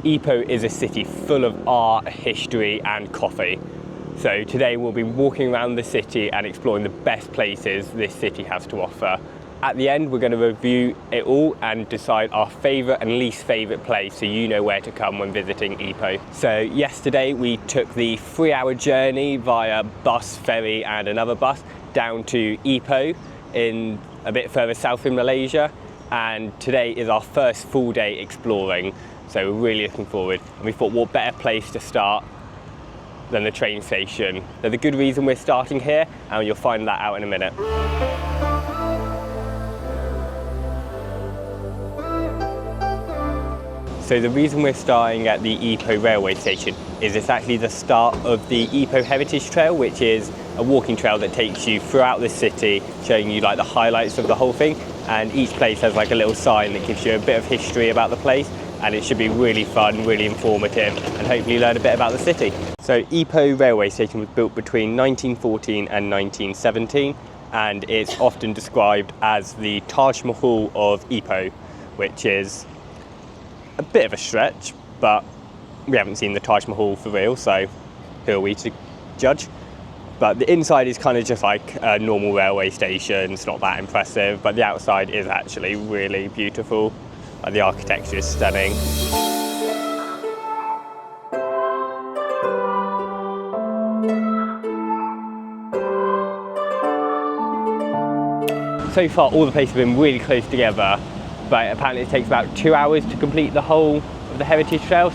Ipoh is a city full of art, history and coffee. So today we'll be walking around the city and exploring the best places this city has to offer. At the end we're going to review it all and decide our favourite and least favourite place so you know where to come when visiting Ipoh. So yesterday we took the 3-hour journey via bus, ferry and another bus down to Ipoh in a bit further south in Malaysia, and today is our first full day exploring. So we're really looking forward, and we thought what better place to start than the train station. There's a good reason we're starting here and you'll find that out in a minute. So the reason we're starting at the Ipoh railway station is it's actually the start of the Ipoh Heritage Trail, which is a walking trail that takes you throughout the city, showing you like the highlights of the whole thing, and each place has like a little sign that gives you a bit of history about the place, and it should be really fun, really informative, and hopefully learn a bit about the city. So Ipoh railway station was built between 1914 and 1917, and it's often described as the Taj Mahal of Ipoh, which is a bit of a stretch, but we haven't seen the Taj Mahal for real, so who are we to judge? But the inside is kind of just like a normal railway station. It's not that impressive, but the outside is actually really beautiful. Like the architecture is stunning. So far all the places have been really close together, but apparently it takes about 2 hours to complete the whole of the Heritage Trail.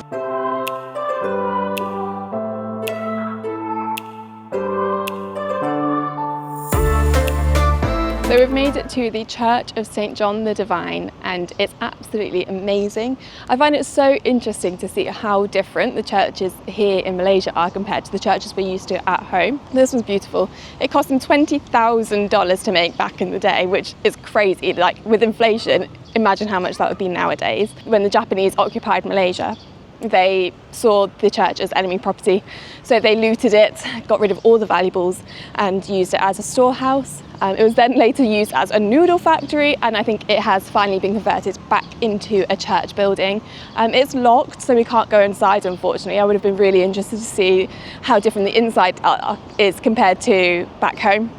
So we've made it to the Church of St. John the Divine, and it's absolutely amazing. I find it so interesting to see how different the churches here in Malaysia are compared to the churches we're used to at home. This was beautiful. It cost them $20,000 to make back in the day, which is crazy. Like with inflation, imagine how much that would be nowadays. When the Japanese occupied Malaysia, they saw the church as enemy property, so they looted it, got rid of all the valuables and used it as a storehouse. It was then later used as a noodle factory, and I think it has finally been converted back into a church building. It's locked, so we can't go inside, unfortunately. I would have been really interested to see how different the inside is compared to back home.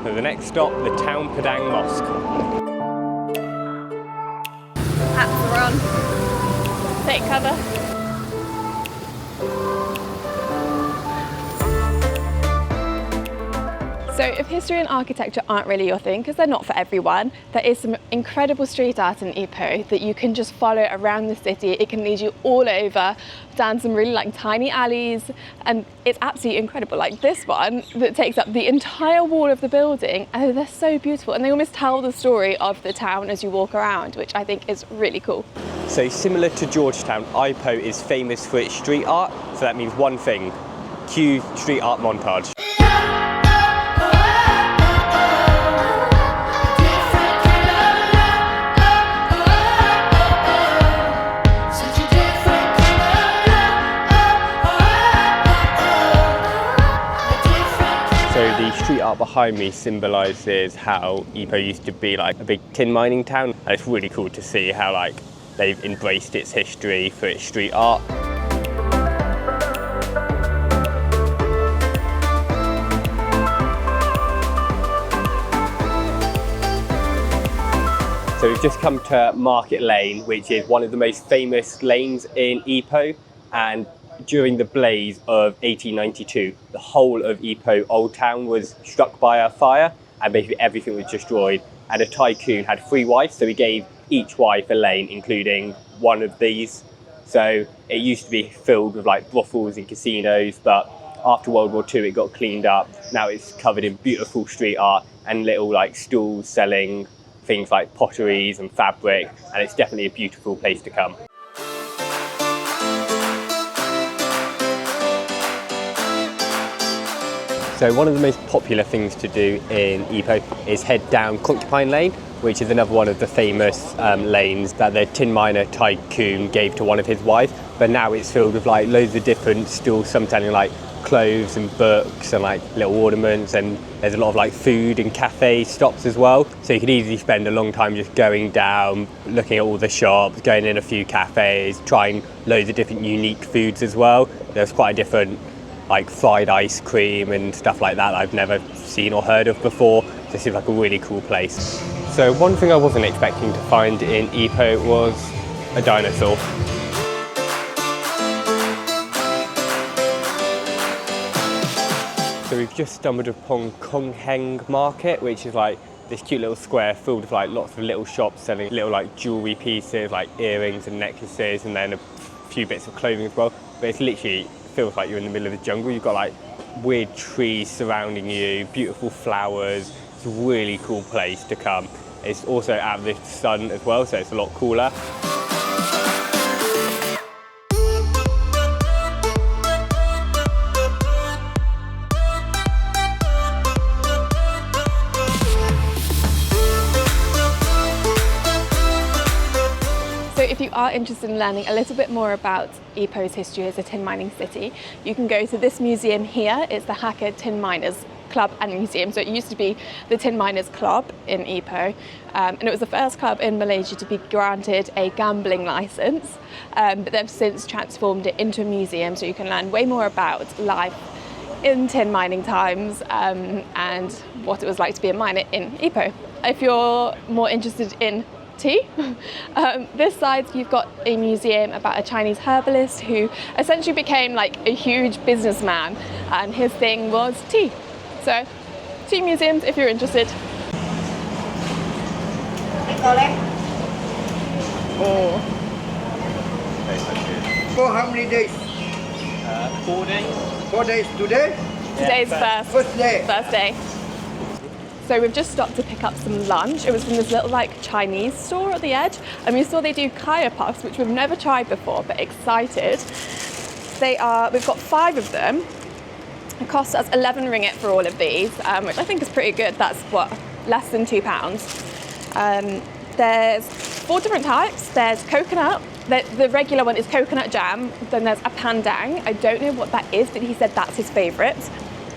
So the next stop, the Town Padang Mosque. Hats are on. Take cover. So if history and architecture aren't really your thing, because they're not for everyone, there is some incredible street art in Ipoh that you can just follow around the city. It can lead you all over, down some really like tiny alleys, and it's absolutely incredible. Like this one that takes up the entire wall of the building, and they're so beautiful, and they almost tell the story of the town as you walk around, which I think is really cool. So similar to Georgetown, Ipoh is famous for its street art, so that means one thing: cue street art montage. So the street art behind me symbolises how Ipoh used to be like a big tin mining town, and it's really cool to see how like they've embraced its history for its street art. So we've just come to Market Lane, which is one of the most famous lanes in Ipoh, and during the blaze of 1892, the whole of Ipoh Old Town was struck by a fire, and basically everything was destroyed. And a tycoon had 3 wives, so he gave each wife a lane, including one of these. So it used to be filled with like brothels and casinos, but after World War II it got cleaned up. Now it's covered in beautiful street art and little like stalls selling things like potteries and fabric, and it's definitely a beautiful place to come. So one of the most popular things to do in Ipoh is head down Concubine Lane, which is another one of the famous lanes that the tin miner tycoon gave to one of his wives. But now it's filled with like loads of different stalls, some selling like clothes and books and like little ornaments, and There's a lot of like food and cafe stops as well. So you could easily spend a long time just going down, looking at all the shops, going in a few cafes, trying loads of different unique foods as well. There's quite a different like fried ice cream and stuff like that I've never seen or heard of before. So it seems like a really cool place. So one thing I wasn't expecting to find in Ipoh was a dinosaur. So we've just stumbled upon Kong Heng Market, which is like this cute little square filled with like lots of little shops selling little like jewellery pieces, like earrings and necklaces, and then a few bits of clothing as well. But it's literally feels like you're in the middle of the jungle. You've got like weird trees surrounding you, beautiful flowers. It's a really cool place to come. It's also out of the sun as well, so it's a lot cooler. So if you are interested in learning a little bit more about Ipoh's history as a tin mining city, you can go to this museum here. It's the Hakka Tin Miners Club and Museum. So it used to be the Tin Miners Club in Ipoh, and it was the first club in Malaysia to be granted a gambling license, but they've since transformed it into a museum so you can learn way more about life in tin mining times and what it was like to be a miner in Ipoh. If you're more interested in tea, this side you've got a museum about a Chinese herbalist who essentially became like a huge businessman, and his thing was tea. So, tea museums if you're interested. Oh. For how many days? 4 days. 4 days today? Today's First day. first day. So we've just stopped to pick up some lunch. It was from this little like Chinese store at the edge, and we saw they do kaya puffs, which we've never tried before, but excited. We've got 5 of them. It costs us 11 ringgit for all of these, which I think is pretty good. That's what, less than £2. There's 4 different types. There's coconut. The regular one is coconut jam. Then there's a pandang. I don't know what that is, but he said that's his favourite.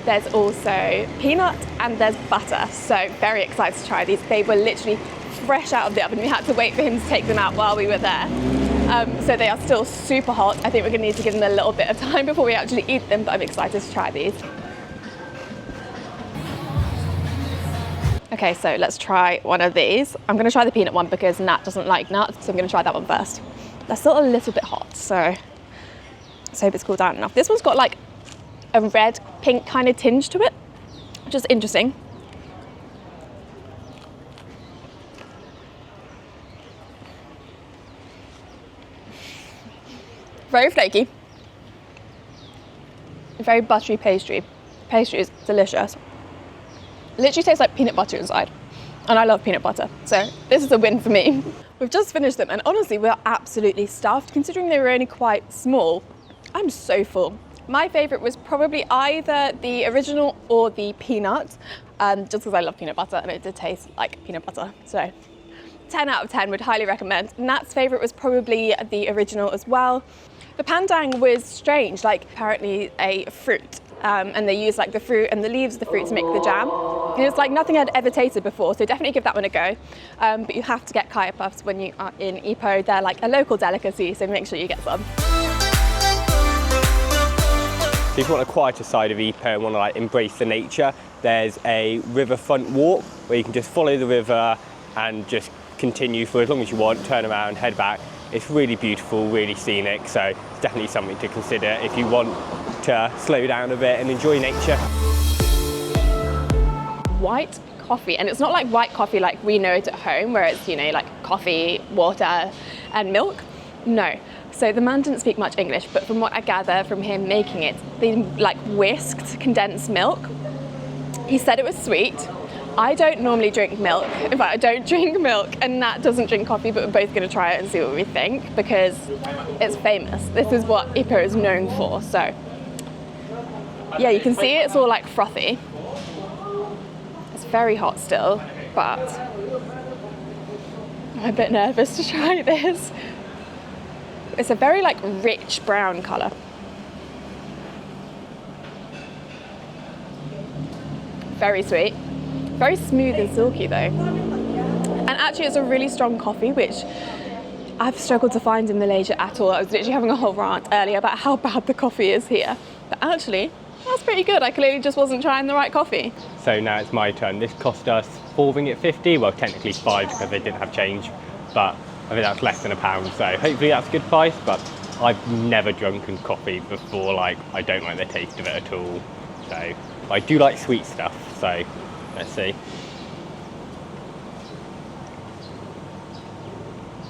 There's also peanut and there's butter. So very excited to try these. They were literally fresh out of the oven. We had to wait for him to take them out while we were there. So they are still super hot. I think we're going to need to give them a little bit of time before we actually eat them, but I'm excited to try these. Okay, so let's try one of these. I'm going to try the peanut one because Nat doesn't like nuts, so I'm going to try that one first. They're still a little bit hot, so let's hope it's cooled down enough. This one's got like a red, pink kind of tinge to it, which is interesting. Very flaky, very buttery pastry. Pastry is delicious. Literally tastes like peanut butter inside, and I love peanut butter, so this is a win for me. We've just finished them, and honestly we're absolutely stuffed considering they were only quite small. I'm so full. My favourite was probably either the original or the peanut, just because I love peanut butter and it did taste like peanut butter. So 10 out of 10 would highly recommend. Nat's favourite was probably the original as well. The pandang was strange, like apparently a fruit, and they use like the fruit and the leaves of the fruit to make the jam. And it's like nothing I'd ever tasted before, so definitely give that one a go. But you have to get kaya puffs when you are in Ipoh. They're like a local delicacy, so make sure you get some. So if you want a quieter side of Ipoh and want to like embrace the nature, there's a riverfront walk where you can just follow the river and just continue for as long as you want, turn around, head back. It's really beautiful, really scenic, so it's definitely something to consider if you want to slow down a bit and enjoy nature. White coffee, and it's not like white coffee like we know it at home, where it's, you know, like coffee, water and milk. No. So the man didn't speak much English, but from what I gather from him making it, they like whisked condensed milk. He said it was sweet. I don't normally drink milk. In fact, I don't drink milk, and Nat doesn't drink coffee, but we're both going to try it and see what we think because it's famous. This is what Ipoh is known for. So yeah, you can see it's all like frothy. It's very hot still, but I'm a bit nervous to try this. It's a very like rich brown colour. Very sweet. Very smooth and silky though. And actually it's a really strong coffee, which I've struggled to find in Malaysia at all. I was literally having a whole rant earlier about how bad the coffee is here. But actually, that's pretty good. I clearly just wasn't trying the right coffee. So now it's my turn. This cost us £4.50. Well, technically £5 because they didn't have change, but I think that's less than £1. So hopefully that's a good price. But I've never drunken coffee before. Like, I don't like the taste of it at all. So I do like sweet stuff. So let's see.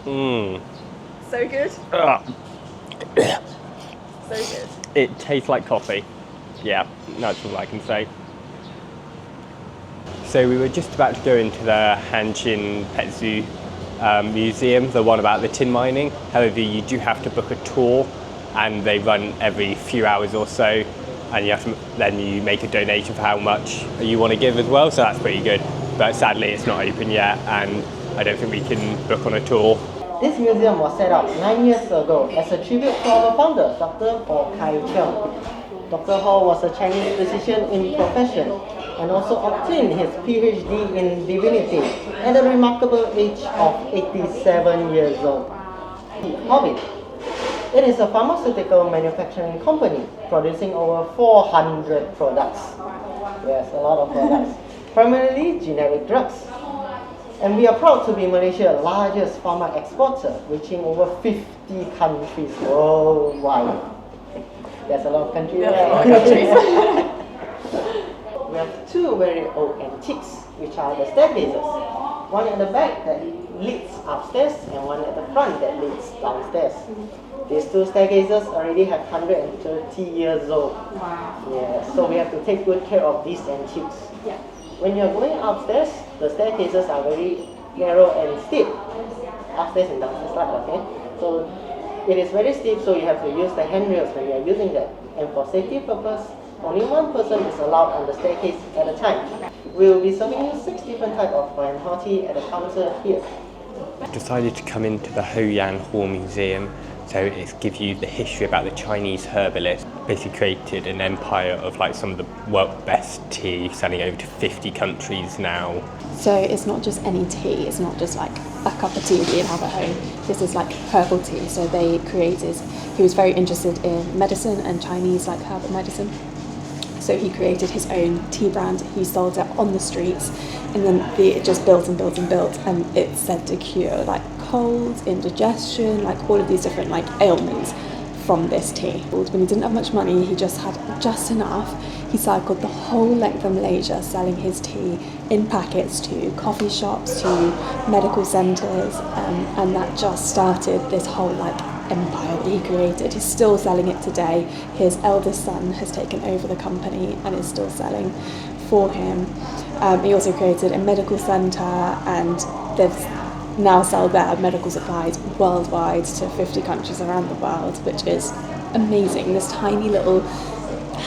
So good. So good. It tastes like coffee. Yeah, that's all I can say. So we were just about to go into the Hanshin Pet Zoo museum, the one about the tin mining. However, you do have to book a tour, and they run every few hours or so, and then you make a donation for how much you want to give as well, so that's pretty good. But sadly it's not open yet, and I don't think we can book on a tour. This museum was set up 9 years ago as a tribute to our founder, Dr. Paul Kai-Cheong. Dr. Hall was a Chinese physician in profession and also obtained his PhD in divinity at a remarkable age of 87 years old. Hobbit. It is a pharmaceutical manufacturing company producing over 400 products. Yes, a lot of products. Primarily generic drugs. And we are proud to be Malaysia's largest pharma exporter, reaching over 50 countries worldwide. There's a lot of countries. We have two very old antiques, which are the staircases. One at the back that leads upstairs and one at the front that leads downstairs. These two staircases already have 130 years old. Wow. Yeah, so we have to take good care of these antiques. Yeah. When you're going upstairs, the staircases are very narrow and steep. Upstairs and downstairs, okay? So it is very steep, so you have to use the handrails when you are using that. And for safety purpose, only one person is allowed on the staircase at a time. We will be serving you 6 different types of wine hot tea at the counter here. Decided to come into the Hoyan Hall Museum. So it gives you the history about the Chinese herbalist. Basically created an empire of like some of the world's best tea, selling over to 50 countries now. So it's not just any tea, it's not just like a cup of tea that you have at home. This is like herbal tea. So he was very interested in medicine and Chinese like herbal medicine. So he created his own tea brand, he sold it on the streets, and then it just built and built and built, and it's said to cure like colds, indigestion, like all of these different like ailments from this tea. When he didn't have much money, he just had just enough. He cycled the whole length of Malaysia selling his tea in packets to coffee shops, to medical centres, and that just started this whole like empire that he created. He's still selling it today. His eldest son has taken over the company and is still selling for him. He also created a medical centre, and they've now sell their medical supplies worldwide to 50 countries around the world, which is amazing. This tiny little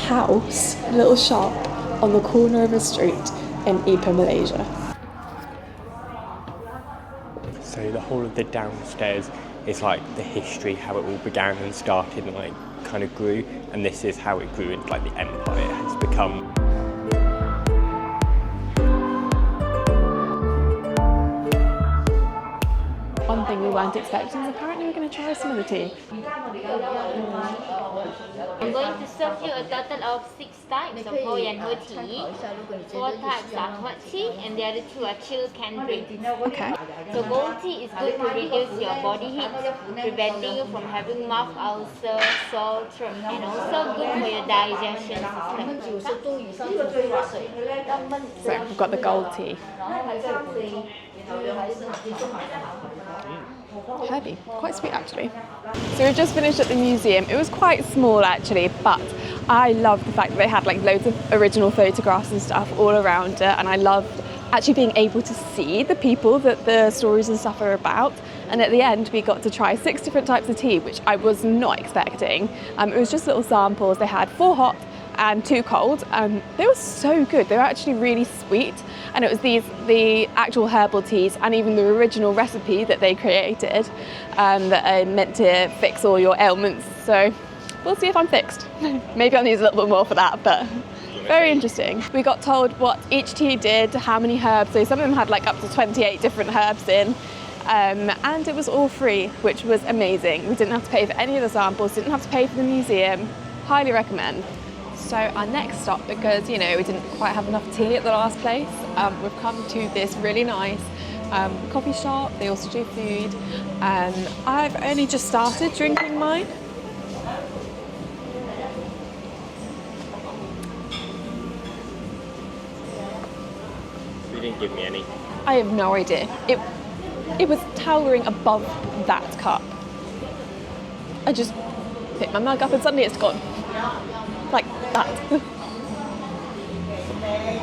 house, little shop on the corner of a street in Ipoh, Malaysia. So the whole of the downstairs is like the history, how it all began and started and like kind of grew, and this is how it grew into like the empire it has become. One thing we weren't expecting is apparently we're going to try some of the tea. I'm going to serve you a total of 6 types of Hoyan Ho tea. 4 types are hot tea and the other 2 are chilled canned drinks. Okay. So gold tea is good to reduce your body heat, preventing you from having mouth ulcer, sore throat, and also good for your digestion system. So we've got the gold tea. Herby, quite sweet actually. So we've just finished at the museum. It was quite small actually, but I loved the fact that they had like loads of original photographs and stuff all around it, and I loved actually being able to see the people that the stories and stuff are about. And at the end we got to try 6 different types of tea, which I was not expecting. It was just little samples. They had 4 hot and 2 cold, and they were so good. They were actually really sweet, and it was the actual herbal teas and even the original recipe that they created that are meant to fix all your ailments. So we'll see if I'm fixed. Maybe I'll need a little bit more for that, but Very interesting. We got told what each tea did, how many herbs, so some of them had like up to 28 different herbs in, and it was all free, which was amazing. We didn't have to pay for any of the samples, didn't have to pay for the museum. Highly recommend. So our next stop, because we didn't quite have enough tea at the last place, we've come to this really nice coffee shop. They also do food. I've only just started drinking mine. You didn't give me any. I have no idea. It was towering above that cup. I just picked my mug up and suddenly it's gone. Like that.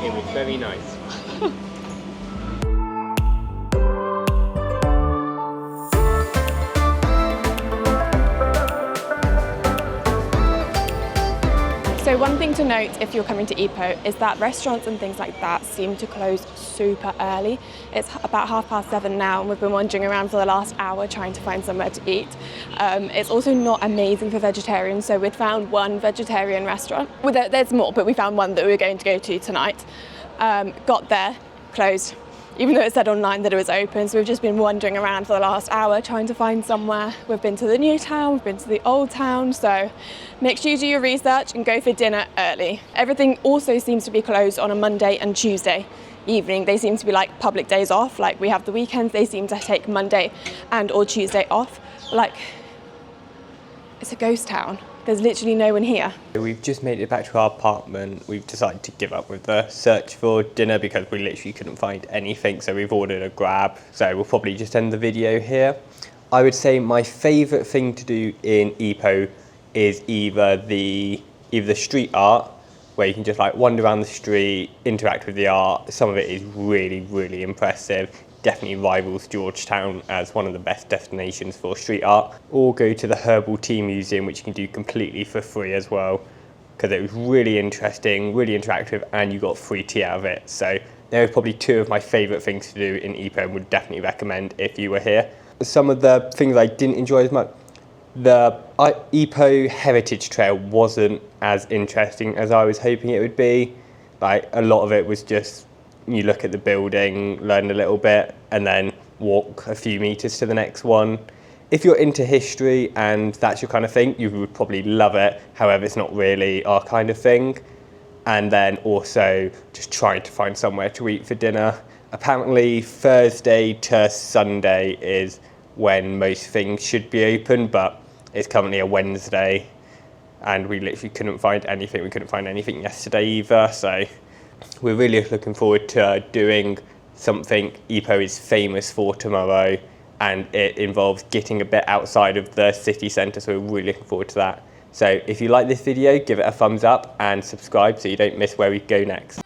It was very nice. So one thing to note if you're coming to Ipoh is that restaurants and things like that seem to close super early. It's about 7:30 now and we've been wandering around for the last hour trying to find somewhere to eat. It's also not amazing for vegetarians, so we'd found one vegetarian restaurant. Well, there's more, but we found one that we were going to go to tonight. Got there, closed. Even though it said online that it was open, so we've just been wandering around for the last hour trying to find somewhere. We've been to the new town, we've been to the old town, so make sure you do your research and go for dinner early. Everything also seems to be closed on a Monday and Tuesday evening. They seem to be like public days off, like we have the weekends, they seem to take Monday and or Tuesday off. Like, it's a ghost town. There's literally no one here. We've just made it back to our apartment. We've decided to give up with the search for dinner because we literally couldn't find anything, so we've ordered a grab. So we'll probably just end the video here. I would say my favourite thing to do in Ipoh is either the street art, where you can just like wander around the street, interact with the art. Some of it is really, really impressive. Definitely rivals Georgetown as one of the best destinations for street art. Or go to the Herbal Tea Museum, which you can do completely for free as well, because it was really interesting, really interactive, and you got free tea out of it. So they're probably two of my favourite things to do in Ipoh and would definitely recommend if you were here. Some of the things I didn't enjoy as much, the Ipoh Heritage Trail wasn't as interesting as I was hoping it would be. Like, a lot of it was just you look at the building, learn a little bit, and then walk a few meters to the next one. If you're into history and that's your kind of thing, you would probably love it. However, it's not really our kind of thing. And then also just trying to find somewhere to eat for dinner. Apparently Thursday to Sunday is when most things should be open, but it's currently a Wednesday and we literally couldn't find anything. We couldn't find anything yesterday either, so we're really looking forward to doing something Ipoh is famous for tomorrow, and it involves getting a bit outside of the city centre, so we're really looking forward to that. So if you like this video, give it a thumbs up and subscribe so you don't miss where we go next.